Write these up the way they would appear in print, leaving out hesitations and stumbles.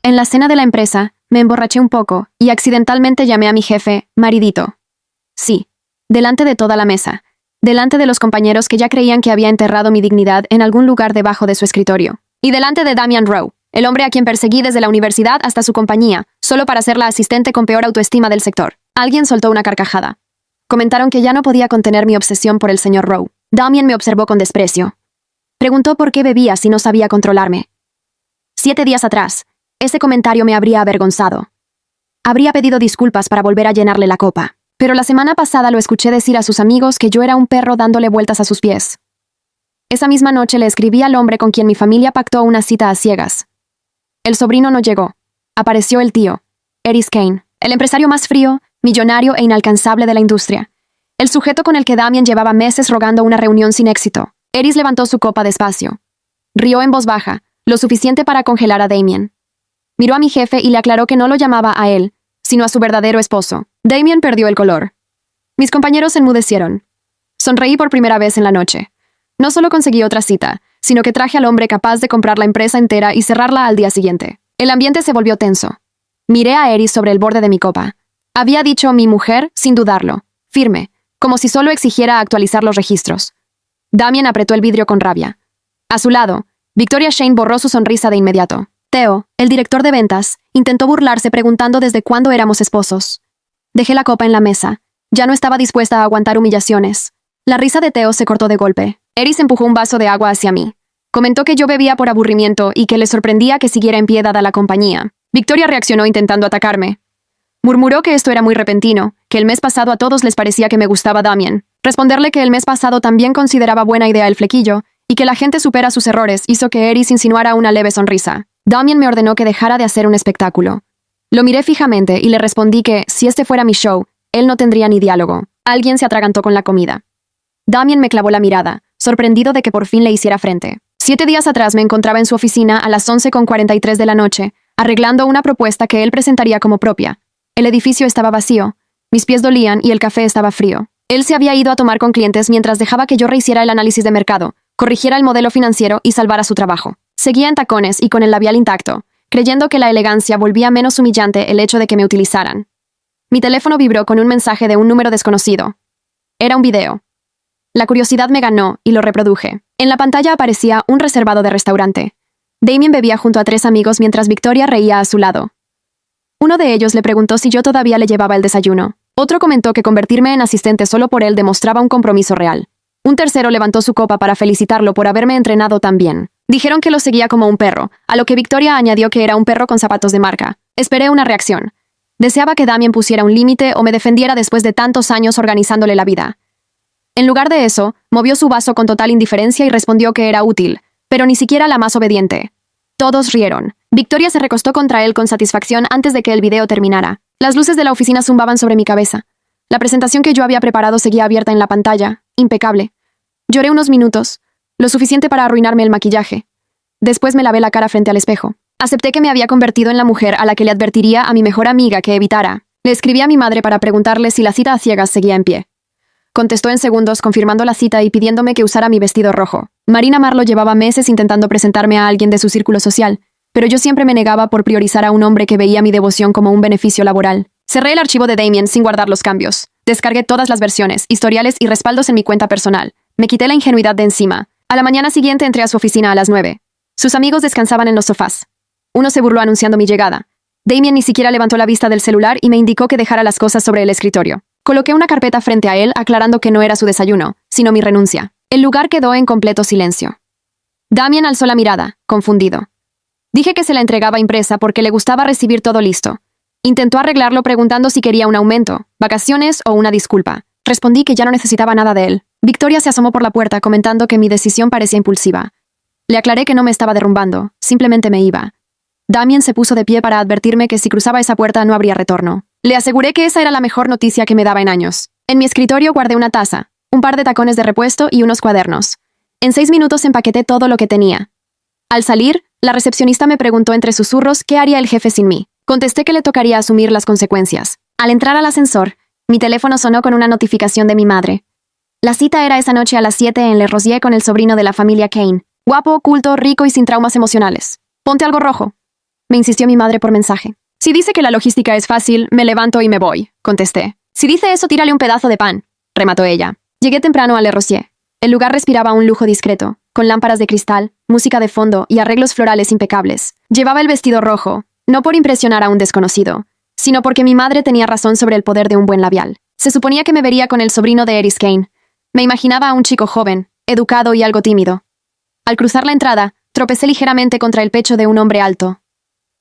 En la cena de la empresa, me emborraché un poco y accidentalmente llamé a mi jefe, maridito. Sí, delante de toda la mesa, delante de los compañeros que ya creían que había enterrado mi dignidad en algún lugar debajo de su escritorio, y delante de Damian Rowe, el hombre a quien perseguí desde la universidad hasta su compañía, solo para ser la asistente con peor autoestima del sector. Alguien soltó una carcajada. Comentaron que ya no podía contener mi obsesión por el señor Rowe. Damian me observó con desprecio. Preguntó por qué bebía si no sabía controlarme. 7 días atrás, ese comentario me habría avergonzado. Habría pedido disculpas para volver a llenarle la copa. Pero la semana pasada lo escuché decir a sus amigos que yo era un perro dándole vueltas a sus pies. Esa misma noche le escribí al hombre con quien mi familia pactó una cita a ciegas. El sobrino no llegó. Apareció el tío, Eris Kane, el empresario más frío, millonario e inalcanzable de la industria. El sujeto con el que Damian llevaba meses rogando una reunión sin éxito. Eris levantó su copa despacio. Rió en voz baja, lo suficiente para congelar a Damian. Miró a mi jefe y le aclaró que no lo llamaba a él, sino a su verdadero esposo. Damian perdió el color. Mis compañeros enmudecieron. Sonreí por primera vez en la noche. No solo conseguí otra cita, sino que traje al hombre capaz de comprar la empresa entera y cerrarla al día siguiente. El ambiente se volvió tenso. Miré a Eris sobre el borde de mi copa. Había dicho mi mujer sin dudarlo, firme, como si solo exigiera actualizar los registros. Damian apretó el vidrio con rabia. A su lado, Victoria Shane borró su sonrisa de inmediato. Theo, el director de ventas, intentó burlarse preguntando desde cuándo éramos esposos. Dejé la copa en la mesa. Ya no estaba dispuesta a aguantar humillaciones. La risa de Theo se cortó de golpe. Eris empujó un vaso de agua hacia mí. Comentó que yo bebía por aburrimiento y que le sorprendía que siguiera en pie dada la compañía. Victoria reaccionó intentando atacarme. Murmuró que esto era muy repentino, que el mes pasado a todos les parecía que me gustaba Damian. Responderle que el mes pasado también consideraba buena idea el flequillo, y que la gente supera sus errores hizo que Eris insinuara una leve sonrisa. Damian me ordenó que dejara de hacer un espectáculo. Lo miré fijamente y le respondí que, si este fuera mi show, él no tendría ni diálogo. Alguien se atragantó con la comida. Damian me clavó la mirada, sorprendido de que por fin le hiciera frente. 7 días atrás me encontraba en su oficina a las 11:43 de la noche, arreglando una propuesta que él presentaría como propia. El edificio estaba vacío, mis pies dolían y el café estaba frío. Él se había ido a tomar con clientes mientras dejaba que yo rehiciera el análisis de mercado, corrigiera el modelo financiero y salvara su trabajo. Seguía en tacones y con el labial intacto, creyendo que la elegancia volvía menos humillante el hecho de que me utilizaran. Mi teléfono vibró con un mensaje de un número desconocido. Era un video. La curiosidad me ganó y lo reproduje. En la pantalla aparecía un reservado de restaurante. Damian bebía junto a 3 amigos mientras Victoria reía a su lado. Uno de ellos le preguntó si yo todavía le llevaba el desayuno. Otro comentó que convertirme en asistente solo por él demostraba un compromiso real. Un tercero levantó su copa para felicitarlo por haberme entrenado tan bien. Dijeron que lo seguía como un perro, a lo que Victoria añadió que era un perro con zapatos de marca. Esperé una reacción. Deseaba que Damian pusiera un límite o me defendiera después de tantos años organizándole la vida. En lugar de eso, movió su vaso con total indiferencia y respondió que era útil, pero ni siquiera la más obediente. Todos rieron. Victoria se recostó contra él con satisfacción antes de que el video terminara. Las luces de la oficina zumbaban sobre mi cabeza. La presentación que yo había preparado seguía abierta en la pantalla, impecable. Lloré unos minutos, lo suficiente para arruinarme el maquillaje. Después me lavé la cara frente al espejo. Acepté que me había convertido en la mujer a la que le advertiría a mi mejor amiga que evitara. Le escribí a mi madre para preguntarle si la cita a ciegas seguía en pie. Contestó en segundos confirmando la cita y pidiéndome que usara mi vestido rojo. Marina Marlowe llevaba meses intentando presentarme a alguien de su círculo social, pero yo siempre me negaba por priorizar a un hombre que veía mi devoción como un beneficio laboral. Cerré el archivo de Damian sin guardar los cambios. Descargué todas las versiones, historiales y respaldos en mi cuenta personal. Me quité la ingenuidad de encima. A la mañana siguiente entré a su oficina a las 9. Sus amigos descansaban en los sofás. Uno se burló anunciando mi llegada. Damian ni siquiera levantó la vista del celular y me indicó que dejara las cosas sobre el escritorio. Coloqué una carpeta frente a él aclarando que no era su desayuno, sino mi renuncia. El lugar quedó en completo silencio. Damian alzó la mirada, confundido. Dije que se la entregaba impresa porque le gustaba recibir todo listo. Intentó arreglarlo preguntando si quería un aumento, vacaciones o una disculpa. Respondí que ya no necesitaba nada de él. Victoria se asomó por la puerta comentando que mi decisión parecía impulsiva. Le aclaré que no me estaba derrumbando, simplemente me iba. Damian se puso de pie para advertirme que si cruzaba esa puerta no habría retorno. Le aseguré que esa era la mejor noticia que me daba en años. En mi escritorio guardé una taza, un par de tacones de repuesto y unos cuadernos. En 6 minutos empaqueté todo lo que tenía. Al salir, la recepcionista me preguntó entre susurros qué haría el jefe sin mí. Contesté que le tocaría asumir las consecuencias. Al entrar al ascensor, mi teléfono sonó con una notificación de mi madre. La cita era esa noche a las 7 en Le Rosier con el sobrino de la familia Kane. Guapo, culto, rico y sin traumas emocionales. Ponte algo rojo. me insistió mi madre por mensaje. Si dice que la logística es fácil, me levanto y me voy, contesté. Si dice eso, tírale un pedazo de pan, remató ella. Llegué temprano a Le Rosier. El lugar respiraba un lujo discreto, con lámparas de cristal, música de fondo y arreglos florales impecables. Llevaba el vestido rojo, no por impresionar a un desconocido, sino porque mi madre tenía razón sobre el poder de un buen labial. Se suponía que me vería con el sobrino de Eris Kane. Me imaginaba a un chico joven, educado y algo tímido. Al cruzar la entrada, tropecé ligeramente contra el pecho de un hombre alto.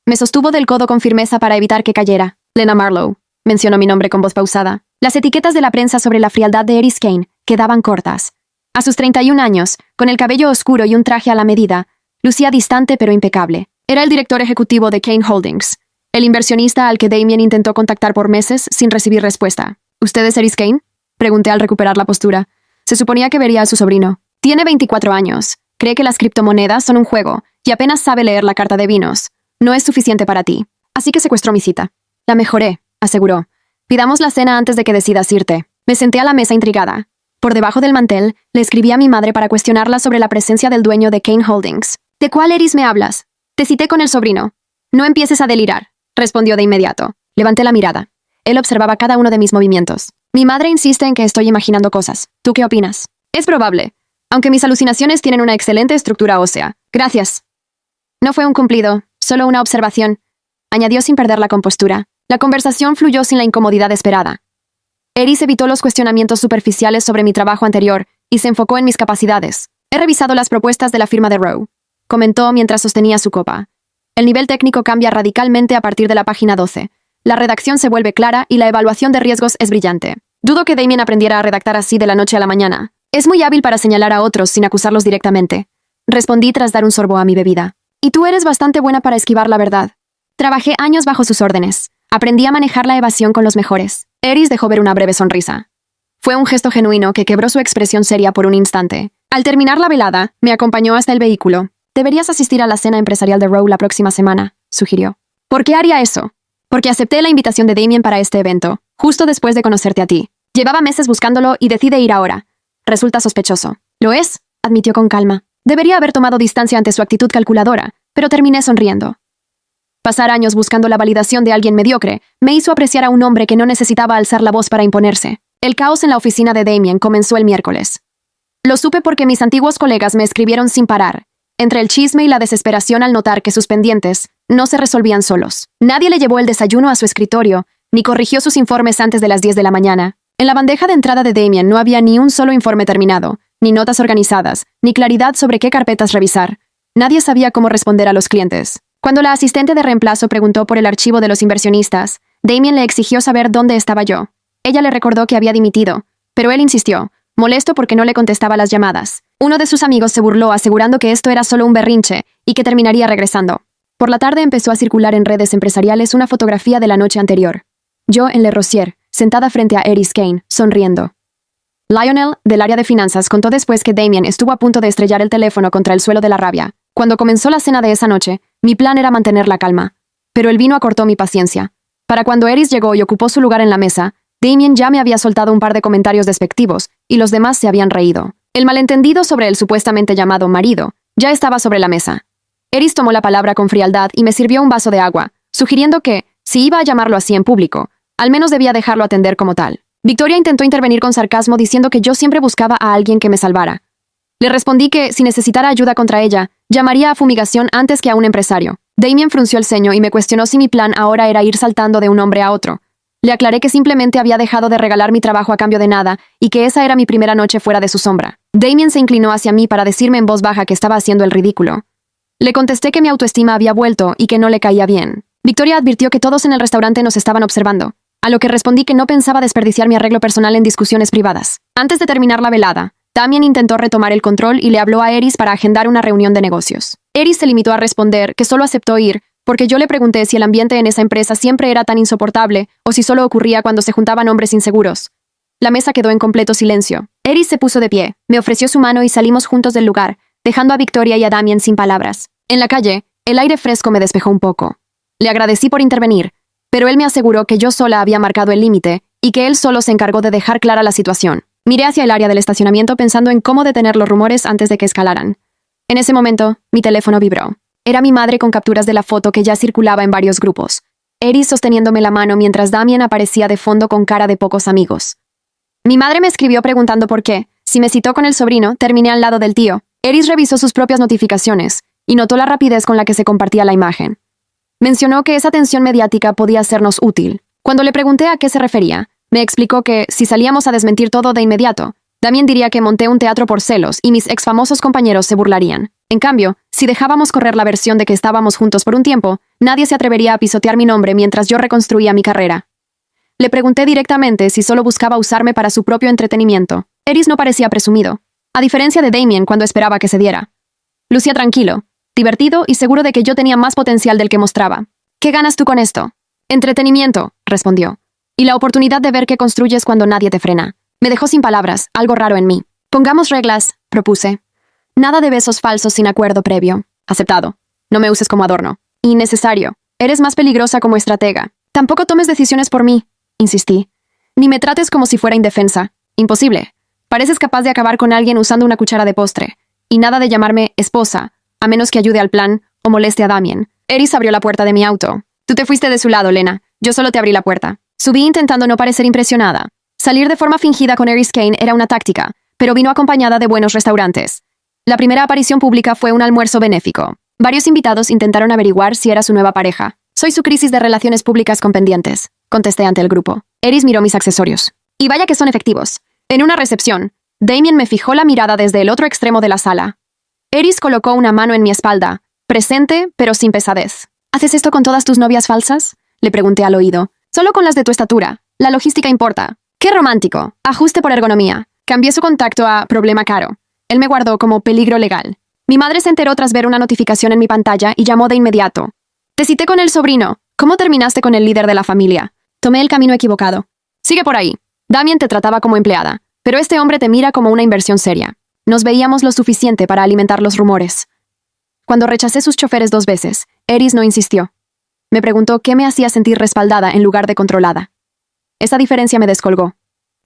Me sostuvo del codo con firmeza para evitar que cayera. Lena Marlowe, mencionó mi nombre con voz pausada. Las etiquetas de la prensa sobre la frialdad de Eris Kane quedaban cortas. A sus 31 años, con el cabello oscuro y un traje a la medida, lucía distante pero impecable. Era el director ejecutivo de Kane Holdings, el inversionista al que Damien intentó contactar por meses sin recibir respuesta. ¿Usted es Eris Kane?, pregunté al recuperar la postura. Se suponía que vería a su sobrino. Tiene 24 años. Cree que las criptomonedas son un juego y apenas sabe leer la carta de vinos. No es suficiente para ti. Así que secuestró mi cita. La mejoré, aseguró. Pidamos la cena antes de que decidas irte. Me senté a la mesa intrigada. Por debajo del mantel, le escribí a mi madre para cuestionarla sobre la presencia del dueño de Kane Holdings. ¿De cuál Eris me hablas? Te cité con el sobrino. No empieces a delirar, respondió de inmediato. Levanté la mirada. Él observaba cada uno de mis movimientos. Mi madre insiste en que estoy imaginando cosas. ¿Tú qué opinas? Es probable, aunque mis alucinaciones tienen una excelente estructura ósea. Gracias. No fue un cumplido, solo una observación, añadió sin perder la compostura. La conversación fluyó sin la incomodidad esperada. Eris evitó los cuestionamientos superficiales sobre mi trabajo anterior y se enfocó en mis capacidades. He revisado las propuestas de la firma de Rowe, comentó mientras sostenía su copa. El nivel técnico cambia radicalmente a partir de la página 12. La redacción se vuelve clara y la evaluación de riesgos es brillante. Dudo que Damien aprendiera a redactar así de la noche a la mañana. Es muy hábil para señalar a otros sin acusarlos directamente. Respondí tras dar un sorbo a mi bebida. Y tú eres bastante buena para esquivar la verdad. Trabajé años bajo sus órdenes. Aprendí a manejar la evasión con los mejores. Eris dejó ver una breve sonrisa. Fue un gesto genuino que quebró su expresión seria por un instante. Al terminar la velada, me acompañó hasta el vehículo. Deberías asistir a la cena empresarial de Rowe la próxima semana, sugirió. ¿Por qué haría eso? Porque acepté la invitación de Damien para este evento, justo después de conocerte a ti. Llevaba meses buscándolo y decide ir ahora. Resulta sospechoso. ¿Lo es?, admitió con calma. Debería haber tomado distancia ante su actitud calculadora, pero terminé sonriendo. Pasar años buscando la validación de alguien mediocre me hizo apreciar a un hombre que no necesitaba alzar la voz para imponerse. El caos en la oficina de Damien comenzó el miércoles. Lo supe porque mis antiguos colegas me escribieron sin parar, entre el chisme y la desesperación al notar que sus pendientes no se resolvían solos. Nadie le llevó el desayuno a su escritorio, ni corrigió sus informes antes de las 10 de la mañana. En la bandeja de entrada de Damien no había ni un solo informe terminado, ni notas organizadas, ni claridad sobre qué carpetas revisar. Nadie sabía cómo responder a los clientes. Cuando la asistente de reemplazo preguntó por el archivo de los inversionistas, Damien le exigió saber dónde estaba yo. Ella le recordó que había dimitido, pero él insistió, molesto porque no le contestaba las llamadas. Uno de sus amigos se burló asegurando que esto era solo un berrinche y que terminaría regresando. Por la tarde empezó a circular en redes empresariales una fotografía de la noche anterior. Yo en Le Rosier, sentada frente a Eris Kane, sonriendo. Lionel, del área de finanzas, contó después que Damien estuvo a punto de estrellar el teléfono contra el suelo de la rabia. Cuando comenzó la cena de esa noche, mi plan era mantener la calma. Pero el vino acortó mi paciencia. Para cuando Eris llegó y ocupó su lugar en la mesa, Damien ya me había soltado un par de comentarios despectivos, y los demás se habían reído. El malentendido sobre el supuestamente llamado marido ya estaba sobre la mesa. Eris tomó la palabra con frialdad y me sirvió un vaso de agua, sugiriendo que, si iba a llamarlo así en público, al menos debía dejarlo atender como tal. Victoria intentó intervenir con sarcasmo diciendo que yo siempre buscaba a alguien que me salvara. Le respondí que, si necesitara ayuda contra ella, llamaría a fumigación antes que a un empresario. Damien frunció el ceño y me cuestionó si mi plan ahora era ir saltando de un hombre a otro. Le aclaré que simplemente había dejado de regalar mi trabajo a cambio de nada y que esa era mi primera noche fuera de su sombra. Damien se inclinó hacia mí para decirme en voz baja que estaba haciendo el ridículo. Le contesté que mi autoestima había vuelto y que no le caía bien. Victoria advirtió que todos en el restaurante nos estaban observando, a lo que respondí que no pensaba desperdiciar mi arreglo personal en discusiones privadas. Antes de terminar la velada, Damien intentó retomar el control y le habló a Eris para agendar una reunión de negocios. Eris se limitó a responder que solo aceptó ir porque yo le pregunté si el ambiente en esa empresa siempre era tan insoportable o si solo ocurría cuando se juntaban hombres inseguros. La mesa quedó en completo silencio. Eris se puso de pie, me ofreció su mano y salimos juntos del lugar, dejando a Victoria y a Damien sin palabras. En la calle, el aire fresco me despejó un poco. Le agradecí por intervenir, pero él me aseguró que yo sola había marcado el límite y que él solo se encargó de dejar clara la situación. Miré hacia el área del estacionamiento pensando en cómo detener los rumores antes de que escalaran. En ese momento, mi teléfono vibró. Era mi madre con capturas de la foto que ya circulaba en varios grupos. Eris sosteniéndome la mano mientras Damien aparecía de fondo con cara de pocos amigos. Mi madre me escribió preguntando por qué. Si me citó con el sobrino, terminé al lado del tío. Eris revisó sus propias notificaciones y notó la rapidez con la que se compartía la imagen. Mencionó que esa atención mediática podía sernos útil. Cuando le pregunté a qué se refería, me explicó que, si salíamos a desmentir todo de inmediato, Damien diría que monté un teatro por celos y mis exfamosos compañeros se burlarían. En cambio, si dejábamos correr la versión de que estábamos juntos por un tiempo, nadie se atrevería a pisotear mi nombre mientras yo reconstruía mi carrera. Le pregunté directamente si solo buscaba usarme para su propio entretenimiento. Eris no parecía presumido, a diferencia de Damien cuando esperaba que se diera. Lucía tranquilo, divertido y seguro de que yo tenía más potencial del que mostraba. ¿Qué ganas tú con esto? Entretenimiento, respondió. Y la oportunidad de ver qué construyes cuando nadie te frena. Me dejó sin palabras, algo raro en mí. Pongamos reglas, propuse. Nada de besos falsos sin acuerdo previo. Aceptado. No me uses como adorno. Innecesario. Eres más peligrosa como estratega. Tampoco tomes decisiones por mí, insistí. Ni me trates como si fuera indefensa. Imposible. Pareces capaz de acabar con alguien usando una cuchara de postre. Y nada de llamarme esposa, a menos que ayude al plan o moleste a Damien. Eris abrió la puerta de mi auto. Tú te fuiste de su lado, Lena. Yo solo te abrí la puerta. Subí intentando no parecer impresionada. Salir de forma fingida con Eris Kane era una táctica, pero vino acompañada de buenos restaurantes. La primera aparición pública fue un almuerzo benéfico. Varios invitados intentaron averiguar si era su nueva pareja. Soy su crisis de relaciones públicas con pendientes, contesté ante el grupo. Eris miró mis accesorios. Y vaya que son efectivos. En una recepción, Damien me fijó la mirada desde el otro extremo de la sala. Eris colocó una mano en mi espalda, presente, pero sin pesadez. ¿Haces esto con todas tus novias falsas? Le pregunté al oído. Solo con las de tu estatura. La logística importa. ¡Qué romántico! Ajuste por ergonomía. Cambié su contacto a problema caro. Él me guardó como peligro legal. Mi madre se enteró tras ver una notificación en mi pantalla y llamó de inmediato. Te cité con el sobrino. ¿Cómo terminaste con el líder de la familia? Tomé el camino equivocado. Sigue por ahí. Damien te trataba como empleada, pero este hombre te mira como una inversión seria. Nos veíamos lo suficiente para alimentar los rumores. Cuando rechacé sus choferes 2 veces, Eris no insistió. Me preguntó qué me hacía sentir respaldada en lugar de controlada. Esa diferencia me descolgó.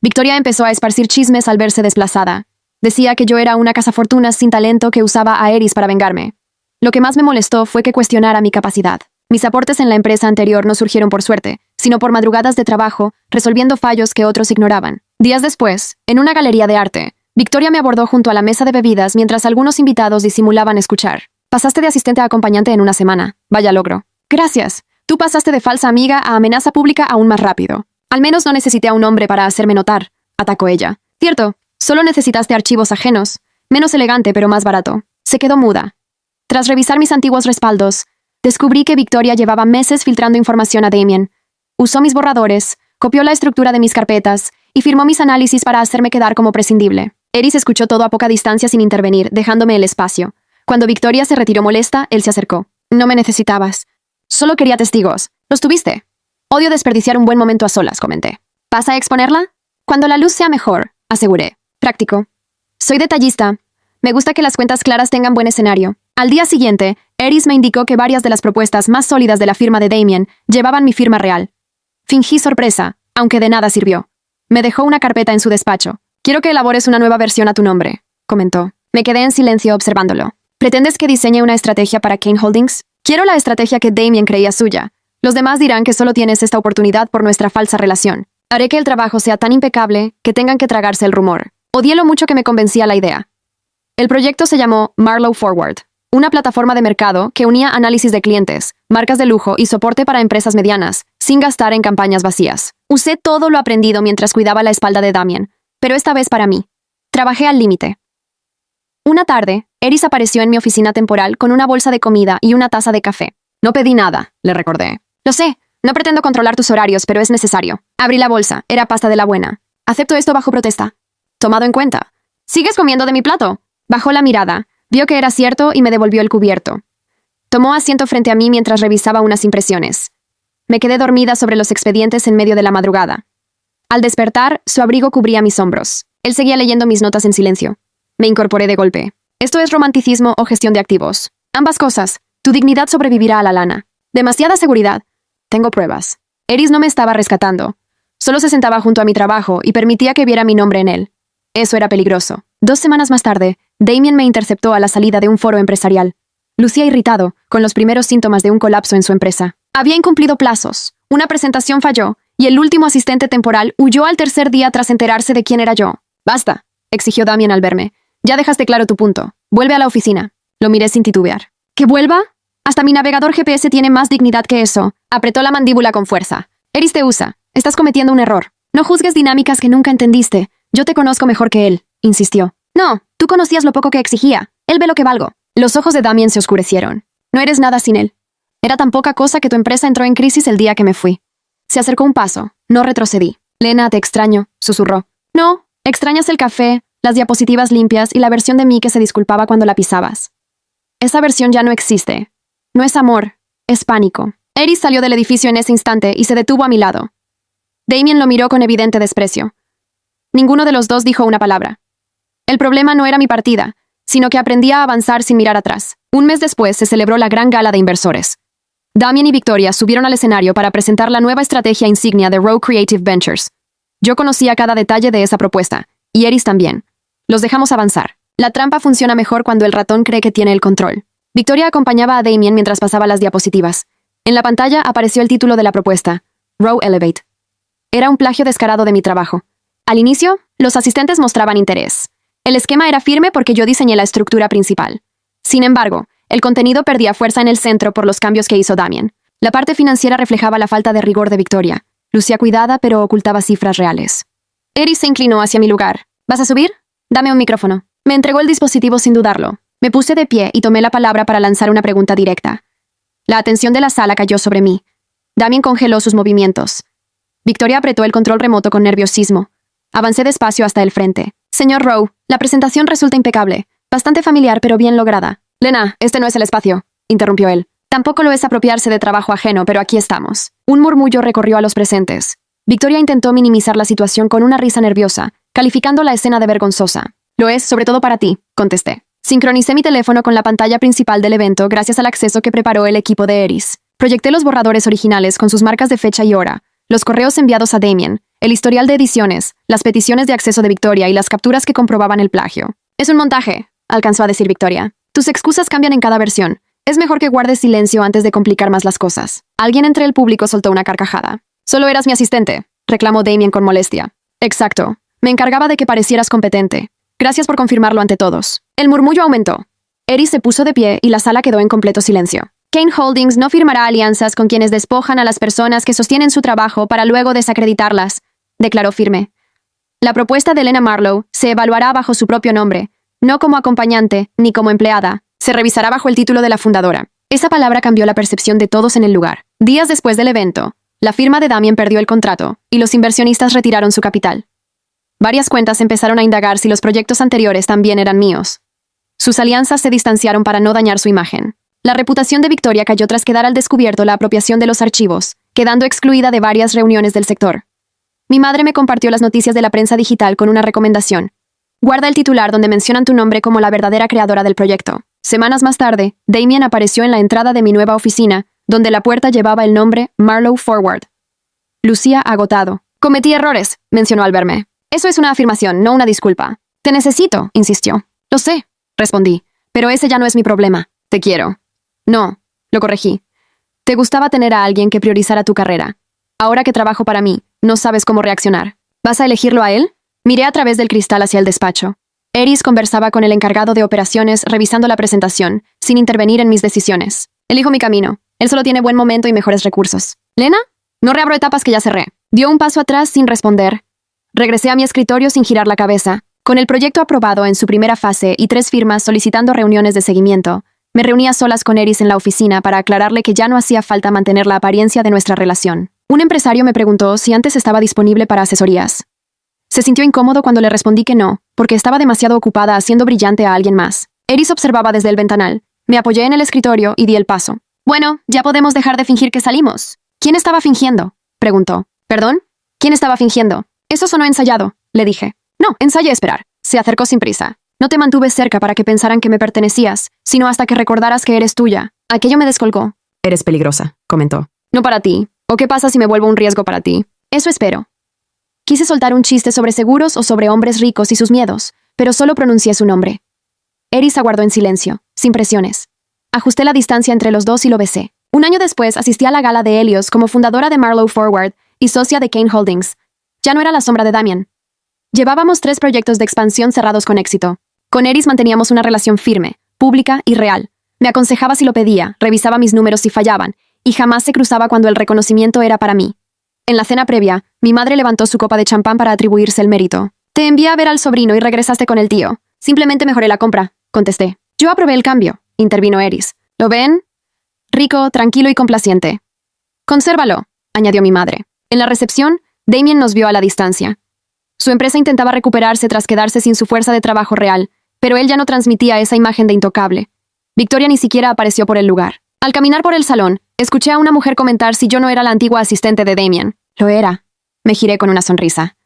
Victoria empezó a esparcir chismes al verse desplazada. Decía que yo era una cazafortunas sin talento que usaba a Eris para vengarme. Lo que más me molestó fue que cuestionara mi capacidad. Mis aportes en la empresa anterior no surgieron por suerte, sino por madrugadas de trabajo, resolviendo fallos que otros ignoraban. Días después, en una galería de arte, Victoria me abordó junto a la mesa de bebidas mientras algunos invitados disimulaban escuchar. Pasaste de asistente a acompañante en una semana. Vaya logro. Gracias. Tú pasaste de falsa amiga a amenaza pública aún más rápido. Al menos no necesité a un hombre para hacerme notar, atacó ella. Cierto, solo necesitaste archivos ajenos. Menos elegante pero más barato. Se quedó muda. Tras revisar mis antiguos respaldos, descubrí que Victoria llevaba meses filtrando información a Damien. Usó mis borradores, copió la estructura de mis carpetas y firmó mis análisis para hacerme quedar como prescindible. Eris escuchó todo a poca distancia sin intervenir, dejándome el espacio. Cuando Victoria se retiró molesta, él se acercó. No me necesitabas. Solo quería testigos. ¿Los tuviste? Odio desperdiciar un buen momento a solas, comenté. ¿Vas a exponerla? Cuando la luz sea mejor, aseguré. Práctico. Soy detallista. Me gusta que las cuentas claras tengan buen escenario. Al día siguiente, Eris me indicó que varias de las propuestas más sólidas de la firma de Damien llevaban mi firma real. Fingí sorpresa, aunque de nada sirvió. Me dejó una carpeta en su despacho. Quiero que elabores una nueva versión a tu nombre, comentó. Me quedé en silencio observándolo. ¿Pretendes que diseñe una estrategia para Kane Holdings? Quiero la estrategia que Damien creía suya. Los demás dirán que solo tienes esta oportunidad por nuestra falsa relación. Haré que el trabajo sea tan impecable que tengan que tragarse el rumor. Odié lo mucho que me convencía la idea. El proyecto se llamó Marlowe Forward, una plataforma de mercado que unía análisis de clientes, marcas de lujo y soporte para empresas medianas, sin gastar en campañas vacías. Usé todo lo aprendido mientras cuidaba la espalda de Damien, pero esta vez para mí. Trabajé al límite. Una tarde, Eris apareció en mi oficina temporal con una bolsa de comida y una taza de café. No pedí nada, le recordé. Lo sé, no pretendo controlar tus horarios, pero es necesario. Abrí la bolsa, era pasta de la buena. Acepto esto bajo protesta. Tomado en cuenta. ¿Sigues comiendo de mi plato? Bajó la mirada, vio que era cierto y me devolvió el cubierto. Tomó asiento frente a mí mientras revisaba unas impresiones. Me quedé dormida sobre los expedientes en medio de la madrugada. Al despertar, su abrigo cubría mis hombros. Él seguía leyendo mis notas en silencio. Me incorporé de golpe. ¿Esto es romanticismo o gestión de activos? Ambas cosas. Tu dignidad sobrevivirá a la lana. Demasiada seguridad. Tengo pruebas. Eris no me estaba rescatando. Solo se sentaba junto a mi trabajo y permitía que viera mi nombre en él. Eso era peligroso. 2 semanas más tarde, Damien me interceptó a la salida de un foro empresarial. Lucía irritado, con los primeros síntomas de un colapso en su empresa. Había incumplido plazos, una presentación falló, y el último asistente temporal huyó al tercer día tras enterarse de quién era yo. «Basta», exigió Damien al verme. «Ya dejaste claro tu punto. Vuelve a la oficina». Lo miré sin titubear. ¿Que vuelva? Hasta mi navegador GPS tiene más dignidad que eso. Apretó la mandíbula con fuerza. «Eris te usa. Estás cometiendo un error. No juzgues dinámicas que nunca entendiste. Yo te conozco mejor que él», insistió. «No, tú conocías lo poco que exigía. Él ve lo que valgo». Los ojos de Damien se oscurecieron. «No eres nada sin él. Era tan poca cosa que tu empresa entró en crisis el día que me fui». Se acercó un paso. No retrocedí. «Lena, te extraño», susurró. «No, extrañas el café, las diapositivas limpias y la versión de mí que se disculpaba cuando la pisabas. Esa versión ya no existe. No es amor, es pánico». Eris salió del edificio en ese instante y se detuvo a mi lado. Damien lo miró con evidente desprecio. Ninguno de los dos dijo una palabra. El problema no era mi partida, sino que aprendía a avanzar sin mirar atrás. Un mes después se celebró la gran gala de inversores. Damien y Victoria subieron al escenario para presentar la nueva estrategia insignia de Row Creative Ventures. Yo conocía cada detalle de esa propuesta, y Eris también. Los dejamos avanzar. La trampa funciona mejor cuando el ratón cree que tiene el control. Victoria acompañaba a Damien mientras pasaba las diapositivas. En la pantalla apareció el título de la propuesta, Row Elevate. Era un plagio descarado de mi trabajo. Al inicio, los asistentes mostraban interés. El esquema era firme porque yo diseñé la estructura principal. Sin embargo, el contenido perdía fuerza en el centro por los cambios que hizo Damien. La parte financiera reflejaba la falta de rigor de Victoria. Lucía cuidada, pero ocultaba cifras reales. Eris se inclinó hacia mi lugar. «¿Vas a subir? Dame un micrófono». Me entregó el dispositivo sin dudarlo. Me puse de pie y tomé la palabra para lanzar una pregunta directa. La atención de la sala cayó sobre mí. Damien congeló sus movimientos. Victoria apretó el control remoto con nerviosismo. Avancé despacio hasta el frente. «Señor Rowe, la presentación resulta impecable. Bastante familiar, pero bien lograda». «Lena, este no es el espacio», interrumpió él. «Tampoco lo es apropiarse de trabajo ajeno, pero aquí estamos». Un murmullo recorrió a los presentes. Victoria intentó minimizar la situación con una risa nerviosa, calificando la escena de vergonzosa. «Lo es, sobre todo para ti», contesté. Sincronicé mi teléfono con la pantalla principal del evento gracias al acceso que preparó el equipo de Eris. Proyecté los borradores originales con sus marcas de fecha y hora, los correos enviados a Damien, el historial de ediciones, las peticiones de acceso de Victoria y las capturas que comprobaban el plagio. «Es un montaje», alcanzó a decir Victoria. «Tus excusas cambian en cada versión. Es mejor que guardes silencio antes de complicar más las cosas». Alguien entre el público soltó una carcajada. «Solo eras mi asistente», reclamó Damien con molestia. «Exacto. Me encargaba de que parecieras competente. Gracias por confirmarlo ante todos». El murmullo aumentó. Eris se puso de pie y la sala quedó en completo silencio. «Kane Holdings no firmará alianzas con quienes despojan a las personas que sostienen su trabajo para luego desacreditarlas», declaró firme. «La propuesta de Lena Marlowe se evaluará bajo su propio nombre, no como acompañante ni como empleada. Se revisará bajo el título de la fundadora». Esa palabra cambió la percepción de todos en el lugar. Días después del evento, la firma de Damien perdió el contrato y los inversionistas retiraron su capital. Varias cuentas empezaron a indagar si los proyectos anteriores también eran míos. Sus alianzas se distanciaron para no dañar su imagen. La reputación de Victoria cayó tras quedar al descubierto la apropiación de los archivos, quedando excluida de varias reuniones del sector. Mi madre me compartió las noticias de la prensa digital con una recomendación. «Guarda el titular donde mencionan tu nombre como la verdadera creadora del proyecto». Semanas más tarde, Damien apareció en la entrada de mi nueva oficina, donde la puerta llevaba el nombre Marlowe Forward. Lucía agotado. «Cometí errores», mencionó al verme. «Eso es una afirmación, no una disculpa». «Te necesito», insistió. «Lo sé», respondí, «pero ese ya no es mi problema. Te quiero». «No», lo corregí. «Te gustaba tener a alguien que priorizara tu carrera. Ahora que trabajo para mí, no sabes cómo reaccionar. ¿Vas a elegirlo a él?» Miré a través del cristal hacia el despacho. Eris conversaba con el encargado de operaciones revisando la presentación, sin intervenir en mis decisiones. «Elijo mi camino. Él solo tiene buen momento y mejores recursos». «¿Lena?» «No reabro etapas que ya cerré». Dio un paso atrás sin responder. Regresé a mi escritorio sin girar la cabeza. Con el proyecto aprobado en su primera fase y 3 firmas solicitando reuniones de seguimiento, me reuní a solas con Eris en la oficina para aclararle que ya no hacía falta mantener la apariencia de nuestra relación. Un empresario me preguntó si antes estaba disponible para asesorías. Se sintió incómodo cuando le respondí que no, porque estaba demasiado ocupada haciendo brillante a alguien más. Eris observaba desde el ventanal. Me apoyé en el escritorio y di el paso. «Bueno, ya podemos dejar de fingir que salimos». «¿Quién estaba fingiendo?», preguntó. «¿Perdón? ¿Quién estaba fingiendo?» «Eso sonó ensayado», le dije. «No, ensayé esperar». Se acercó sin prisa. «No te mantuve cerca para que pensaran que me pertenecías, sino hasta que recordaras que eres tuya». Aquello me descolgó. «Eres peligrosa», comentó. «No para ti. ¿O qué pasa si me vuelvo un riesgo para ti?» «Eso espero». Quise soltar un chiste sobre seguros o sobre hombres ricos y sus miedos, pero solo pronuncié su nombre. Eris aguardó en silencio, sin presiones. Ajusté la distancia entre los dos y lo besé. Un año después asistí a la gala de Helios como fundadora de Marlowe Forward y socia de Kane Holdings. Ya no era la sombra de Damian. Llevábamos 3 proyectos de expansión cerrados con éxito. Con Eris manteníamos una relación firme, pública y real. Me aconsejaba si lo pedía, revisaba mis números si fallaban, y jamás se cruzaba cuando el reconocimiento era para mí. En la cena previa, mi madre levantó su copa de champán para atribuirse el mérito. Te envié a ver al sobrino y regresaste con el tío. Simplemente mejoré la compra, contesté. Yo aprobé el cambio, intervino Eris. ¿Lo ven? Rico, tranquilo y complaciente. Consérvalo, añadió mi madre. En la recepción, Damian nos vio a la distancia. Su empresa intentaba recuperarse tras quedarse sin su fuerza de trabajo real, pero él ya no transmitía esa imagen de intocable. Victoria ni siquiera apareció por el lugar. Al caminar por el salón, escuché a una mujer comentar si yo no era la antigua asistente de Damian. Lo era. Me giré con una sonrisa.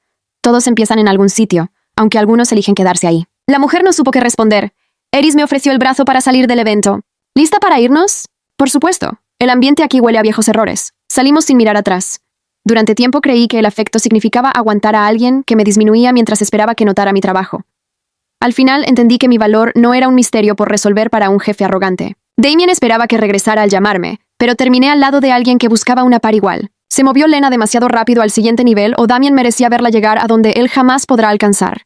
Todos empiezan en algún sitio, aunque algunos eligen quedarse ahí. La mujer no supo qué responder. Eris me ofreció el brazo para salir del evento. ¿Lista para irnos? Por supuesto. El ambiente aquí huele a viejos errores. Salimos sin mirar atrás. Durante tiempo creí que el afecto significaba aguantar a alguien que me disminuía mientras esperaba que notara mi trabajo. Al final entendí que mi valor no era un misterio por resolver para un jefe arrogante. Damian esperaba que regresara al llamarme, pero terminé al lado de alguien que buscaba una par igual. Se movió Lena demasiado rápido al siguiente nivel o Damian merecía verla llegar a donde él jamás podrá alcanzar.